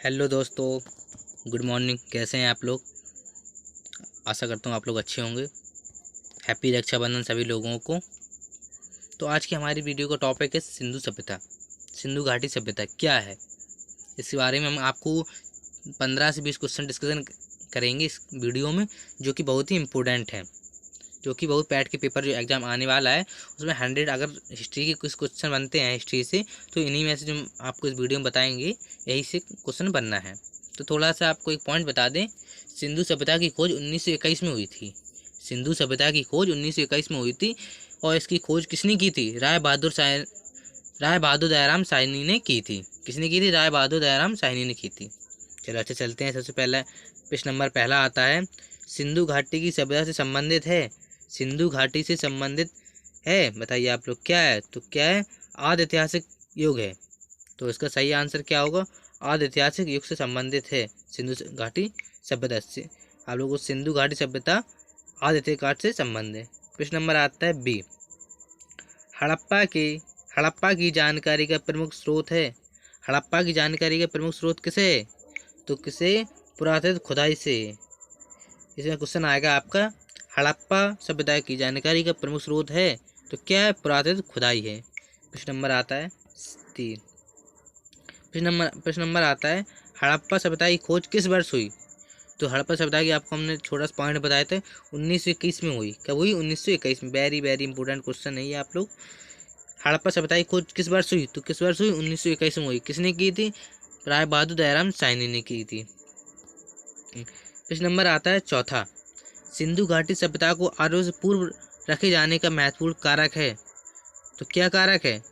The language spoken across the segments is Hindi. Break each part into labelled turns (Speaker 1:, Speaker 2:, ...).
Speaker 1: हेलो दोस्तों, गुड मॉर्निंग। कैसे हैं आप लोग? आशा करता हूँ आप लोग अच्छे होंगे। हैप्पी रक्षाबंधन सभी लोगों को। तो आज की हमारी वीडियो का टॉपिक है सिंधु सभ्यता। सिंधु घाटी सभ्यता क्या है, इसके बारे में हम आपको 15 से 20 क्वेश्चन डिस्कशन करेंगे इस वीडियो में, जो कि बहुत ही इम्पोर्टेंट है, जो कि बहुत पैट के पेपर जो एग्ज़ाम आने वाला है उसमें 100 अगर हिस्ट्री के कुछ क्वेश्चन बनते हैं हिस्ट्री से, तो इन्हीं में से जो आपको इस वीडियो में बताएंगे यही से क्वेश्चन बनना है। तो थोड़ा सा आपको एक पॉइंट बता दें, सिंधु सभ्यता की खोज 1921 में हुई थी। सिंधु सभ्यता की खोज 1921 में हुई थी और इसकी खोज किसने की थी? राय बहादुर दयाराम साहनी ने की थी। किसने की थी? राय बहादुर दयाराम साहनी ने की थी। चलो अच्छा चलते हैं। सबसे पहला प्रश्न नंबर पहला आता है, सिंधु घाटी की सभ्यता से संबंधित है। सिंधु घाटी से संबंधित है, बताइए आप लोग क्या है? तो क्या है? आदि ऐतिहासिक युग है। तो इसका सही आंसर क्या होगा? आदि ऐतिहासिक युग से संबंधित है सिंधु घाटी सभ्यता से। आप लोगों को सिंधु घाटी सभ्यता आदि ऐतिहासिक से संबंध है। प्रश्न नंबर आता है बी, हड़प्पा की जानकारी का प्रमुख स्रोत है। हड़प्पा की जानकारी का प्रमुख स्रोत किसे है? तो किसे? पुरातत्व खुदाई से। इसमें क्वेश्चन आएगा आपका, हड़प्पा सभ्यता की जानकारी का प्रमुख स्रोत है तो क्या है? पुरातत्व खुदाई है। प्रश्न नंबर आता है 3। प्रश्न नंबर आता है, हड़प्पा सभ्यता की खोज किस वर्ष हुई? तो हड़प्पा सभ्यता की आपको हमने छोटा सा पॉइंट बताए थे, 1921 में हुई। कब हुई? 1921 में। वेरी वेरी इंपॉर्टेंट क्वेश्चन है ये आप लोग। हड़प्पा सभ्यता की खोज किस वर्ष हुई? तो किस वर्ष हुई? 1921 में हुई। किसने की थी? राय बहादुर दयाराम साहनी ने की थी। प्रश्न नंबर आता है चौथा, सिंधु घाटी सभ्यता को आर्यों से पूर्व रखे जाने का महत्वपूर्ण कारक है। तो क्या कारक है?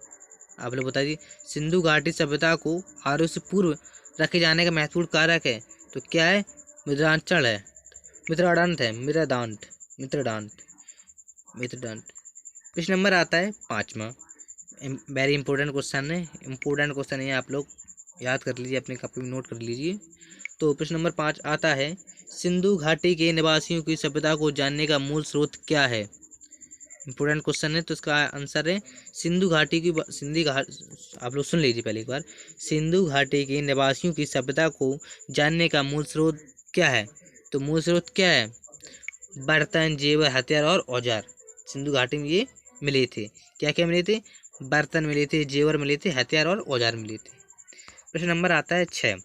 Speaker 1: आप लोग बताइए। सिंधु घाटी सभ्यता को आर्यों से पूर्व रखे जाने का महत्वपूर्ण कारक है तो क्या है? मिथिलांचल है, मित्रडांत है, मित्रडांत। प्रश्न नंबर आता है पाँचवा, वेरी इंपॉर्टेंट क्वेश्चन है। इंपॉर्टेंट क्वेश्चन है, आप लोग याद कर लीजिए, अपनी कॉपी में नोट कर लीजिए। तो प्रश्न नंबर 5 आता है, सिंधु घाटी के निवासियों की सभ्यता को जानने का मूल स्रोत क्या है? इंपॉर्टेंट क्वेश्चन है, तो इसका आंसर है सिंधु घाटी की आप लोग सुन लीजिए पहले एक बार। सिंधु घाटी के निवासियों की सभ्यता को जानने का मूल स्रोत क्या है? तो मूल स्रोत क्या है? बर्तन, जेवर, हथियार और औजार। सिंधु घाटी में ये मिले थे। क्या क्या मिले थे? बर्तन मिले थे, जेवर मिले थे, हथियार और औजार मिले थे। प्रश्न नंबर आता है 6,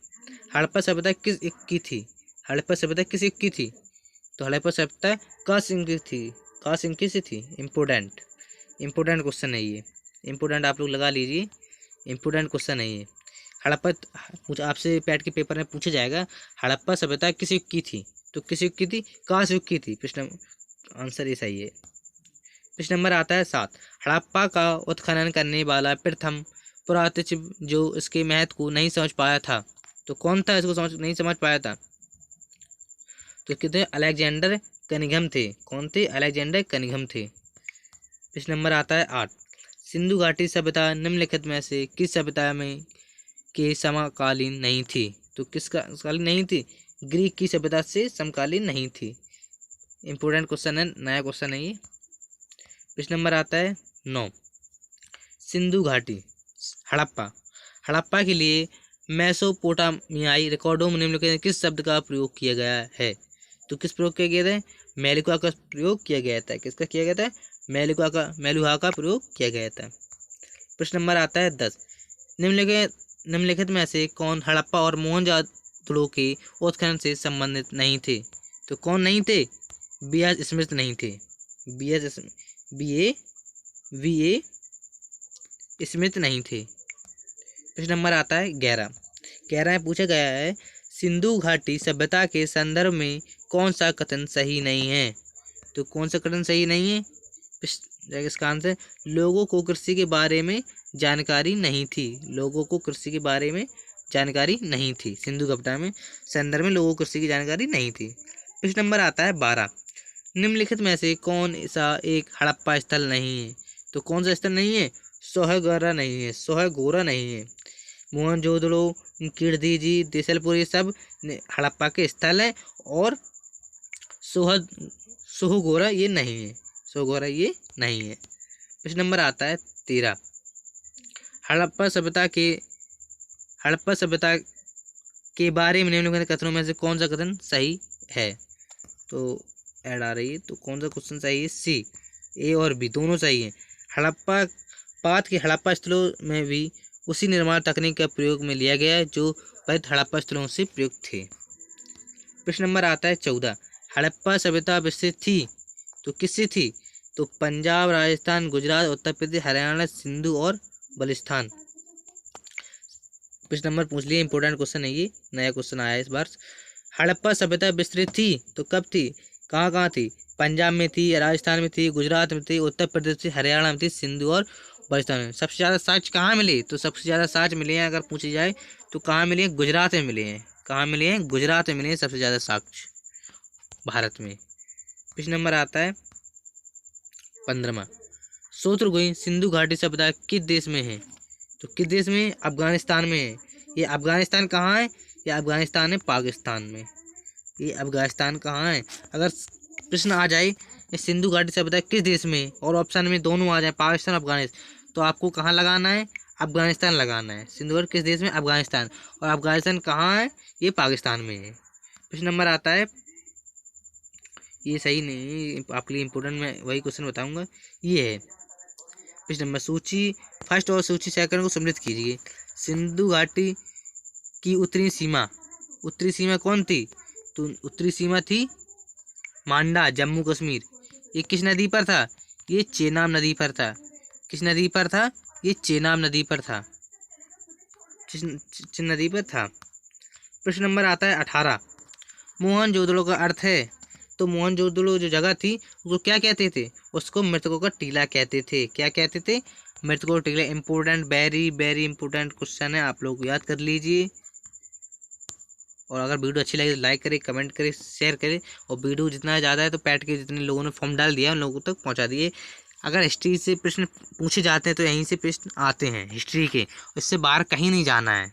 Speaker 1: हड़प्पा सभ्यता किस युग की थी? हड़प्पा सभ्यता किस युग की थी? तो हड़प्पा सभ्यता का सिंह की थी। का सिंह की सी थी? इंपोर्टेंट क्वेश्चन है ये। इंपोर्टेंट आप लोग लगा लीजिए, इंपोर्टेंट क्वेश्चन है ये। हड़प्पा आपसे पैट के पेपर में पूछा जाएगा, हड़प्पा सभ्यता किस युग की थी? तो किस युग की थी? काश युग की थी। प्रश्न आंसर ये सही है। प्रश्न नंबर आता है 7, हड़प्पा का उत्खनन करने वाला प्रथम पुरातत्व जो इसके महत्व को नहीं समझ पाया था, तो कौन था? इसको नहीं समझ पाया था। तो कितने? अलेक्जेंडर कनिंघम थे। कौन थे? अलेक्जेंडर कनिंघम थे। प्रश्न नंबर आता है 8, सिंधु घाटी सभ्यता निम्नलिखित में से किस सभ्यता में के समकालीन नहीं थी? तो किसका समकालीन नहीं थी? ग्रीक की सभ्यता से समकालीन नहीं थी। इंपोर्टेंट क्वेश्चन है, नया क्वेश्चन है ये। प्रश्न नंबर आता है 9, सिंधु घाटी हड़प्पा के लिए मेसोपोटामियाई रिकॉर्डों में निम्नलिखित में किस शब्द का प्रयोग किया गया है? तो किस प्रयोग किया गया था? मेलुहा का प्रयोग किया गया था। किसका किया गया था? मेलुहा का प्रयोग किया गया था। प्रश्न नंबर आता है 10, निम्नलिखित में से कौन हड़प्पा और मोहनजोदड़ो के उत्खनन से संबंधित नहीं थे? तो कौन नहीं थे? बी.एस. स्मिथ नहीं थे। वी.ए. स्मिथ नहीं थे। प्रश्न नंबर आता है 11 में पूछा गया है, सिंधु घाटी सभ्यता के संदर्भ में कौन सा कथन सही नहीं है? तो कौन सा कथन सही नहीं है? इसका आंसर, लोगों को कृषि के बारे में जानकारी नहीं थी। लोगों को कृषि के बारे में जानकारी नहीं थी। सिंधु घाटी में संदर्भ में लोगों को कृषि की जानकारी नहीं थी। प्रश्न नंबर आता है 12, निम्नलिखित में से कौन सा एक हड़प्पा स्थल नहीं है? तो कौन सा स्थल नहीं है? सोहगोरा नहीं है। सोहगोरा नहीं है। मोहनजोदड़ो, कीर्तिजी, देसलपुर ये सब हड़प्पा के स्थल हैं और सोहगोरा ये नहीं है। सोहगोरा ये नहीं है। प्रश्न नंबर आता है 13, हड़प्पा सभ्यता के बारे में निम्नलिखित कथनों में से कौन सा कथन सही है? तो ऐड आ रही है, तो कौन सा क्वेश्चन सही है? सी, ए और बी दोनों सही है। हड़प्पा पात के हड़प्पा स्थलों में भी उसी निर्माण तकनीक का प्रयोग में लिया गया है जो पहले हड़प्पा स्थलों से प्रयुक्त थे। प्रश्न नंबर आता है 14, हड़प्पा सभ्यता विकसित थी तो किससे थी? तो पंजाब, राजस्थान, गुजरात, उत्तर प्रदेश, हरियाणा, सिंधु और बलिस्तान। प्रश्न नंबर पूछ लिए, इंपॉर्टेंट क्वेश्चन है ये, नया क्वेश्चन आया है इस बार। हड़प्पा सभ्यता विस्तृत थी तो कब थी, कहाँ कहाँ थी? पंजाब में थी, राजस्थान में थी, गुजरात में थी, उत्तर प्रदेश थी, हरियाणा में थी, सिंधु और बलिस्तान में। सबसे ज़्यादा साक्ष्य कहाँ मिले? तो सबसे ज़्यादा साक्ष्य मिले हैं अगर पूछी जाए तो कहाँ मिले हैं? गुजरात में मिले हैं। कहाँ मिले हैं? गुजरात में मिले हैं सबसे ज़्यादा साक्ष्य भारत में। प्रश्न नंबर आता है 15वां, शोत्रगुही सिंधु घाटी सभ्यता किस देश में है? तो किस देश में? अफगानिस्तान में है। ये अफगानिस्तान कहाँ है? ये अफगानिस्तान है पाकिस्तान में। ये अफगानिस्तान कहाँ है? अगर प्रश्न आ जाए ये सिंधु घाटी सभ्यता किस देश में और ऑप्शन में दोनों आ जाए पाकिस्तान अफगानिस्तान, तो आपको कहाँ लगाना है? अफगानिस्तान लगाना है। सिंधु घाटी किस देश में? अफगानिस्तान। और अफगानिस्तान कहाँ है? ये पाकिस्तान में है। प्रश्न नंबर आता है, ये सही नहीं, आपके लिए इंपोर्टेंट, मैं वही क्वेश्चन बताऊंगा, ये है प्रश्न नंबर, सूची फर्स्ट और सूची सेकंड को सम्मिलित कीजिए। सिंधु घाटी की उत्तरी सीमा कौन थी? तो उत्तरी सीमा थी मांडा, जम्मू कश्मीर। ये किस नदी पर था? ये चेनाब नदी पर था। किस नदी पर था? ये चेनाब नदी पर था। किस नदी पर था? प्रश्न नंबर आता है 18, मोहनजोदड़ो का अर्थ है? तो मोहनजोदड़ो जो जगह थी उसको क्या कहते थे? उसको मृतकों का टीला कहते थे। क्या कहते थे? मृतकों का टीला। Important, very very important question है, आप लोग याद कर लीजिए। और अगर वीडियो अच्छी लगे तो लाइक करें, कमेंट करें, शेयर करें। और वीडियो जितना ज़्यादा है तो पैट के जितने लोगों ने फॉर्म डाल दिया उन लोगों तक पहुंचा दिए। अगर हिस्ट्री से प्रश्न पूछे जाते हैं तो यहीं से प्रश्न आते हैं हिस्ट्री के, इससे बाहर कहीं नहीं जाना है।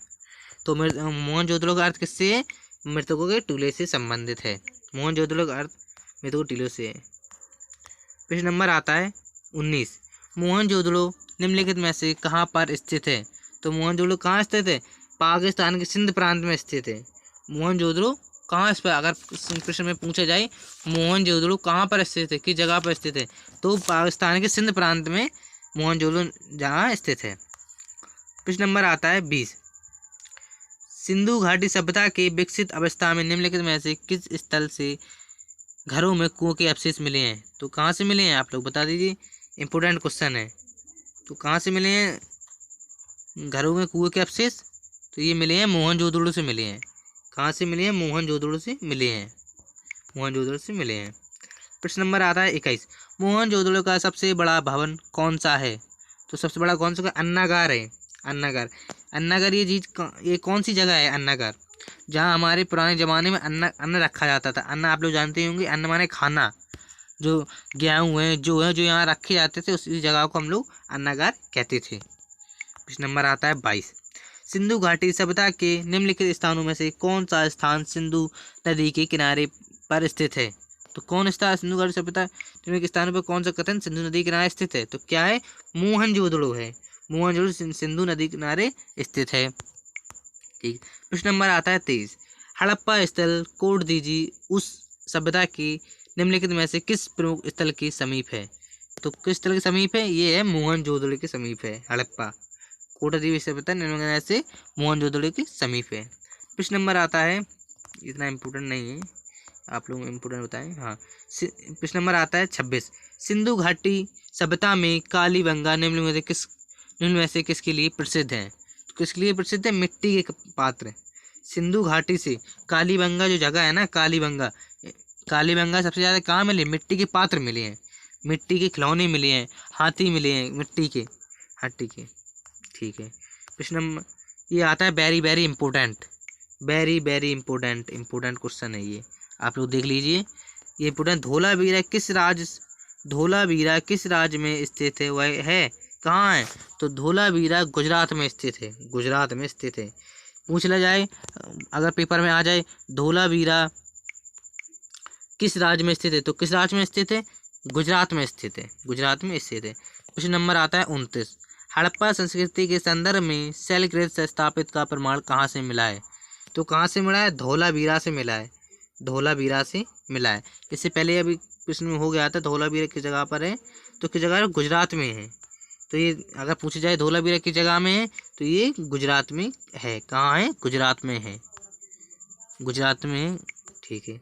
Speaker 1: तो मोहनजोदड़ो का अर्थ किससे है? मृतकों के टीले से संबंधित है। मोहनजोदड़ो का अर्थ मृतकों के टीलों से है। प्रश्न नंबर आता है 19, मोहनजोदड़ो निम्नलिखित में से कहाँ पर स्थित है? तो मोहनजोदड़ो कहाँ स्थित है? पाकिस्तान के सिंध प्रांत में स्थित है। मोहनजोदड़ो कहाँ, इस पर अगर प्रश्न में पूछा जाए मोहनजोदड़ो कहाँ पर स्थित है, किस जगह पर स्थित है, तो पाकिस्तान के सिंध प्रांत में मोहनजोदड़ो जहाँ स्थित है। प्रश्न नंबर आता है 20, सिंधु घाटी सभ्यता के विकसित अवस्था में निम्नलिखित में से किस स्थल से घरों में कुओं के अवशेष मिले हैं? तो कहाँ से मिले हैं आप लोग बता दीजिए, इंपोर्टेंट क्वेश्चन है। तो कहाँ से मिले हैं घरों में कुएं के अवशेष? तो ये मिले हैं मोहनजोदड़ो से मिले हैं। कहाँ से मिले हैं? मोहनजोदड़ो से मिले हैं। मोहनजोदड़ो से मिले हैं। प्रश्न नंबर आता है 21, मोहनजोदड़ो का सबसे बड़ा भवन कौन सा है? तो सबसे बड़ा कौन सा? अन्नागार है। अन्नागार ये कौन सी जगह है? अन्नागार, जहाँ हमारे पुराने ज़माने में अन्न रखा जाता था। अन्न आप लोग जानते होंगे, अन्न माने खाना, जो गेहूँ है जो यहाँ रखे जाते थे उसी जगह को हम लोग अन्नागार कहते थे। प्रश्न नंबर आता है 22, सिंधु घाटी सभ्यता के निम्नलिखित स्थानों में से कौन सा स्थान सिंधु नदी के किनारे पर स्थित है? तो कौन स्थान सिंधु घाटी सभ्यता निम्नलिखित स्थानों पर कौन सा कथन सिंधु नदी के किनारे स्थित है? तो क्या है? मोहनजोदड़ो है। मोहनजोदड़ो सिंधु नदी के किनारे स्थित है। ठीक। प्रश्न नंबर आता है 23, हड़प्पा स्थल कोड दीजिए उस सभ्यता की निम्नलिखित में से किस प्रमुख स्थल के समीप है? तो किस स्थल के समीप है? ये है मोहनजोदड़ो के समीप है हड़प्पा। कोटाद्वीप सभ्यता निम्नलिखित में से मोहनजोदड़ो के समीप है। प्रश्न नंबर आता है, इतना इम्पोर्टेंट नहीं है, आप लोग इम्पोर्टेंट बताएं। हाँ, प्रश्न नंबर आता है 26, सिंधु घाटी सभ्यता में कालीबंगा निम्न में से किसके लिए प्रसिद्ध है? तो किसके लिए प्रसिद्ध है? मिट्टी के पात्र। सिंधु घाटी से कालीबंगा जो जगह है ना, कालीबंगा सबसे ज़्यादा कहाँ मिले? मिट्टी के पात्र मिले हैं, मिट्टी के खिलौने मिले हैं, हाथी मिले हैं मिट्टी के, हाथी के। ठीक है। प्रश्न नंबर ये आता है very very important, very very important question है ये, आप लोग देख लीजिए। ये इंपॉर्टेंट, धोलावीरा किस राज्य में स्थित है? वह है कहाँ है? तो धोलावीरा गुजरात में स्थित है। गुजरात में स्थित है। पूछ लिया जाए अगर पेपर में आ जाए धोलावीरा किस राज्य में स्थित है, तो किस राज्य में स्थित है? गुजरात में स्थित है। गुजरात में स्थित है। क्वेश्चन नंबर आता है 29, हड़प्पा संस्कृति के संदर्भ में शैलकृत से स्थापित का प्रमाण कहाँ से मिला है? तो कहाँ से मिला है, धौलावीरा से मिला है, धौलावीरा से मिला है। इससे पहले अभी प्रश्न में हो गया था धौलावीरा किस जगह पर है, तो किस जगह है, गुजरात में है। तो ये अगर पूछी जाए धौलावीरा किस जगह में है, तो ये गुजरात में है। कहाँ है, गुजरात में है, गुजरात में है। ठीक है,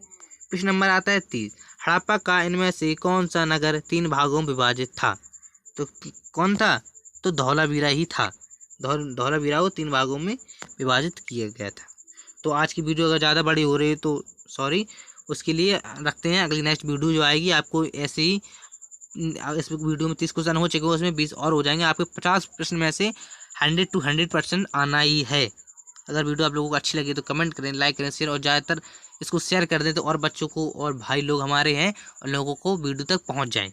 Speaker 1: प्रश्न नंबर आता है 30। हड़प्पा का इनमें से कौन सा नगर 3 भागों में विभाजित था, तो कौन था, तो धौलावीरा ही था। धौलावीरा को 3 भागों में विभाजित किया गया था। तो आज की वीडियो अगर ज़्यादा बड़ी हो रही है तो सॉरी, उसके लिए रखते हैं अगली नेक्स्ट वीडियो जो आएगी आपको ऐसे ही। इस वीडियो में 30 क्वेश्चन हो चुके हैं, उसमें 20 और हो जाएंगे। आपके 50 प्रश्न में से 100 to 100% आना ही है। अगर वीडियो आप लोगों को अच्छी लगी तो कमेंट करें, लाइक करें, शेयर, और ज़्यादातर इसको शेयर कर दें तो और बच्चों को और भाई लोग हमारे हैं और लोगों को वीडियो तक पहुंच जाएं।